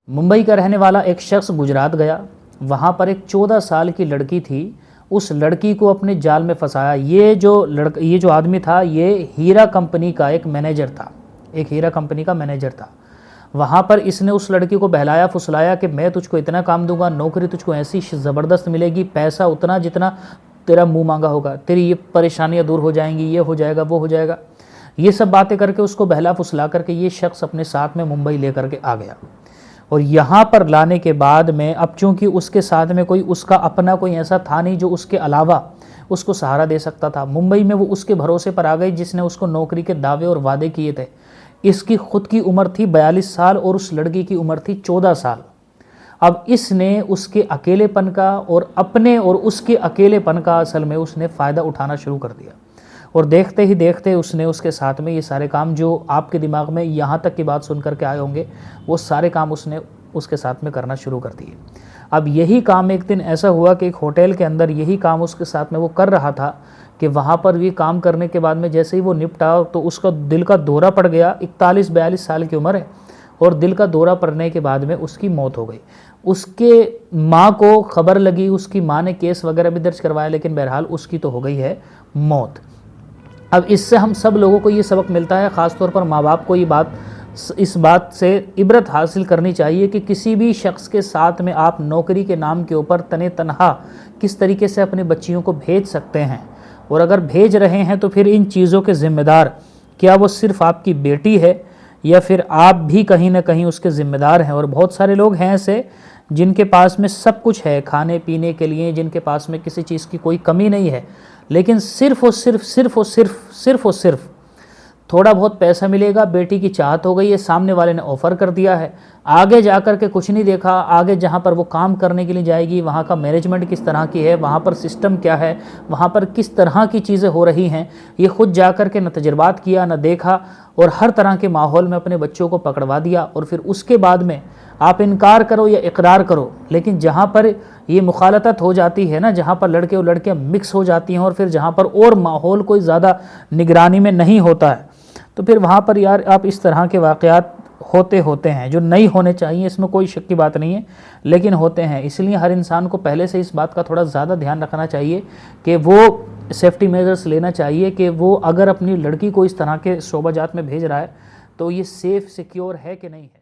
मुंबई का रहने वाला एक शख्स गुजरात गया। वहाँ पर एक 14 साल की लड़की थी। उस लड़की को अपने जाल में फंसाया। ये जो आदमी था, ये हीरा कंपनी का एक मैनेजर था, एक हीरा कंपनी का मैनेजर था। वहाँ पर इसने उस लड़की को बहलाया फुसलाया कि मैं तुझको इतना काम दूंगा, नौकरी तुझको ऐसी ज़बरदस्त मिलेगी, पैसा उतना जितना तेरा मुंह मांगा होगा, तेरी ये परेशानियाँ दूर हो जाएंगी, ये हो जाएगा, वो हो जाएगा। ये सब बातें करके उसको बहला फुसला करके ये शख्स अपने साथ में मुंबई लेकर के आ गया। और यहाँ पर लाने के बाद में अब चूंकि उसके साथ में कोई उसका अपना कोई ऐसा था नहीं जो उसके अलावा उसको सहारा दे सकता था। मुंबई में वो उसके भरोसे पर आ गई जिसने उसको नौकरी के दावे और वादे किए थे। इसकी खुद की उम्र थी 42 साल और उस लड़की की उम्र थी 14 साल। अब इसने उसके अकेलेपन का और अपने और उसके अकेलेपन का असल में उसने फ़ायदा उठाना शुरू कर दिया। और देखते ही देखते उसने उसके साथ में ये सारे काम जो आपके दिमाग में यहाँ तक की बात सुन करके आए होंगे, वो सारे काम उसने उसके साथ में करना शुरू कर दिए। अब यही काम एक दिन ऐसा हुआ कि एक होटल के अंदर यही काम उसके साथ में वो कर रहा था कि वहाँ पर भी काम करने के बाद में जैसे ही वो निपटा तो उसका दिल का दौरा पड़ गया। 41-42 साल की उम्र है और दिल का दौरा पड़ने के बाद में उसकी मौत हो गई। उसके माँ को खबर लगी, उसकी माँ ने केस वगैरह भी दर्ज करवाया, लेकिन बहरहाल उसकी तो हो गई है मौत। अब इससे हम सब लोगों को ये सबक मिलता है, ख़ास तौर पर माँ बाप को इस बात से इबरत हासिल करनी चाहिए कि किसी भी शख्स के साथ में आप नौकरी के नाम के ऊपर तने तनहा किस तरीके से अपने बच्चियों को भेज सकते हैं। और अगर भेज रहे हैं तो फिर इन चीज़ों के ज़िम्मेदार क्या वो सिर्फ़ आपकी बेटी है या फिर आप भी कहीं ना कहीं उसके ज़िम्मेदार हैं। और बहुत सारे लोग हैं ऐसे जिनके पास में सब कुछ है खाने पीने के लिए, जिनके पास में किसी चीज़ की कोई कमी नहीं है, लेकिन सिर्फ़ और सिर्फ थोड़ा बहुत पैसा मिलेगा, बेटी की चाहत हो गई है, सामने वाले ने ऑफ़र कर दिया है, आगे जा कर के कुछ नहीं देखा। आगे जहाँ पर वो काम करने के लिए जाएगी वहाँ का मैनेजमेंट किस तरह की है, वहाँ पर सिस्टम क्या है, वहाँ पर किस तरह की चीज़ें हो रही हैं, ये खुद जा कर के न तजर्बात किया न देखा और हर तरह के माहौल में अपने बच्चों को पकड़वा दिया। और फिर उसके बाद में आप इनकार करो या इकरार करो, लेकिन जहाँ पर ये मुखालतत हो जाती है ना, जहाँ पर लड़के और लड़कियाँ मिक्स हो जाती हैं और फिर जहाँ पर और माहौल कोई ज़्यादा निगरानी में नहीं होता है, तो फिर वहाँ पर यार आप इस तरह के वाक़यात होते हैं जो नहीं होने चाहिए। इसमें कोई शक की बात नहीं है, लेकिन होते हैं। इसलिए हर इंसान को पहले से इस बात का थोड़ा ज़्यादा ध्यान रखना चाहिए कि वो सेफ्टी मेजर्स लेना चाहिए कि वो अगर अपनी लड़की को इस तरह के शोबाजात में भेज रहा है तो ये सेफ़ सिक्योर है कि नहीं है।